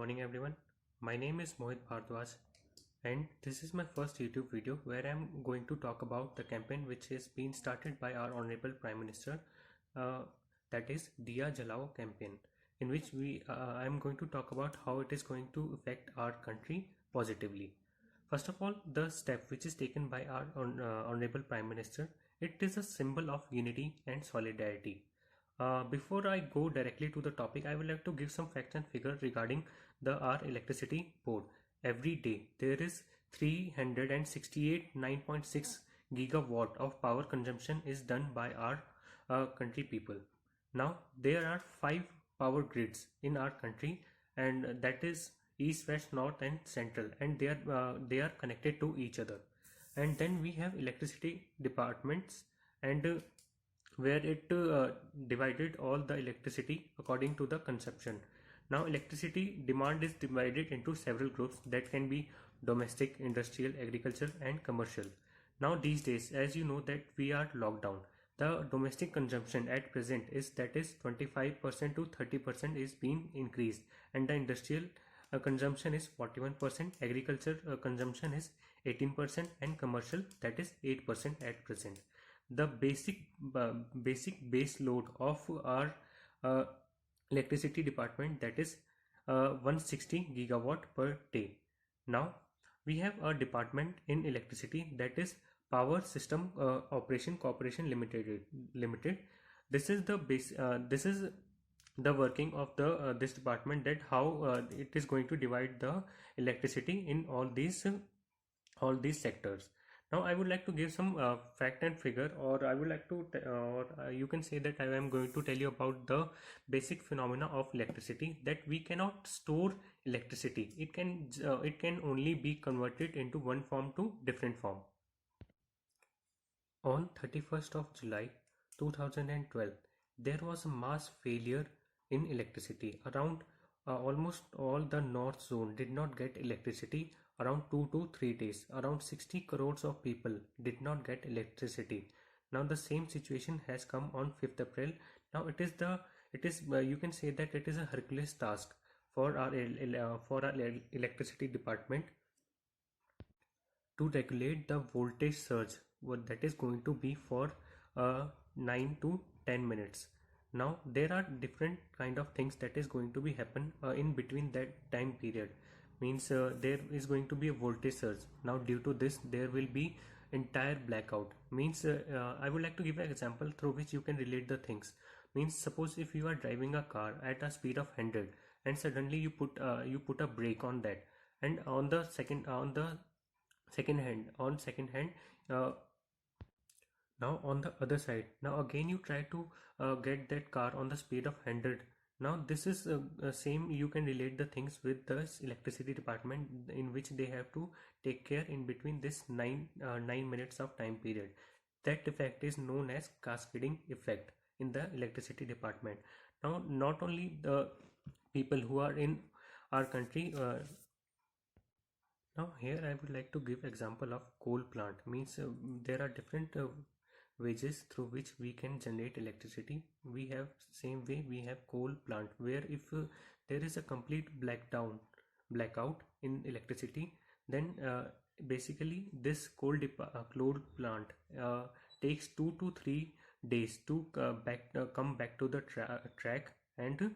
morning everyone. My name is Mohit Bhardwaj and this is my first YouTube video where I am going to talk about the campaign which has been started by our Honorable Prime Minister, uh, that is Diya Jalao campaign, in which I am going to talk about how it is going to affect our country positively. First of all, the step which is taken by our Honorable Prime Minister, it is a symbol of unity and solidarity. Before I go directly to the topic, I would like to give some facts and figures regarding the our electricity board. Every day there is 368 9.6 gigawatt of power consumption is done by our country people. Now there are 5 power grids in our country, and that is east, west, north, and central, and they are connected to each other. And then we have electricity departments, and where it divided all the electricity according to the consumption. Now electricity demand is divided into several groups that can be domestic, industrial, agricultural, and commercial. Now these days, as you know that we are locked down, the domestic consumption at present is, that is 25% to 30% is being increased, and the industrial consumption is 41%, agriculture consumption is 18%, and commercial, that is 8% at present. The basic base load of our uh, electricity department, that is 160 gigawatt per day. Now we have a department in electricity, that is Power System Operation Corporation Limited. This is the base. This is the working of the this department, that how it is going to divide the electricity in all these sectors. Now I would like to give some fact and figure, or I would like to or you can say that I am going to tell you about the basic phenomena of electricity, that we cannot store electricity. It can only be converted into one form to different form. On 31st of July 2012, there was a mass failure in electricity. Around almost all the north zone did not get electricity around 2 to 3 days. Around 60 crores of people did not get electricity. Now the same situation has come on 5th April. Now you can say that it is a Hercules task for our electricity department to regulate the voltage surge, what that is going to be for 9 to 10 minutes. Now there are different kind of things that is going to be happen in between that time period. Means there is going to be a voltage surge. Now due to this there will be entire blackout. Means I would like to give an example through which you can relate the things. Means suppose if you are driving a car at a speed of 100, and suddenly you put a brake on that, and on the second hand, uh, now on the other side, now again you try to get that car on the speed of 100. Now this is same, you can relate the things with the electricity department, in which they have to take care in between this 9 minutes of time period. That effect is known as cascading effect in the electricity department. Now not only the people who are in our country, now here I would like to give example of coal plant. Means there are different ways through which we can generate electricity. We have same way, we have coal plant, where if there is a complete blackout in electricity, then basically this coal plant takes 2 to 3 days to come back to the track and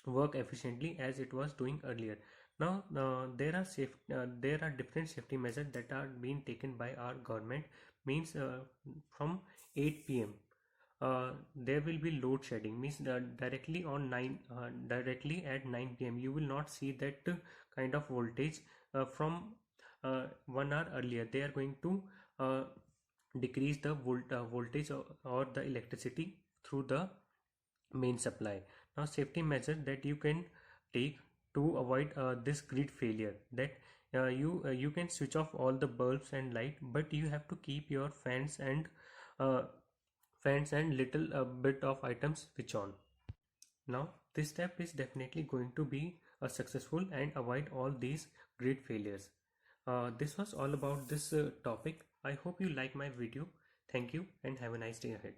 work efficiently as it was doing earlier. Now there are different safety measures that are being taken by our government. Means from 8 p.m. There will be load shedding. Means directly at 9 p.m. you will not see that kind of voltage from 1 hour earlier. They are going to decrease the voltage, or the electricity through the main supply. Now safety measure that you can take to avoid this grid failure, that you can switch off all the bulbs and light, but you have to keep your uh, fans and little bit of items switch on. Now this step is definitely going to be successful and avoid all these grid failures. This was all about this topic. I hope you like my video. Thank you and have a nice day ahead.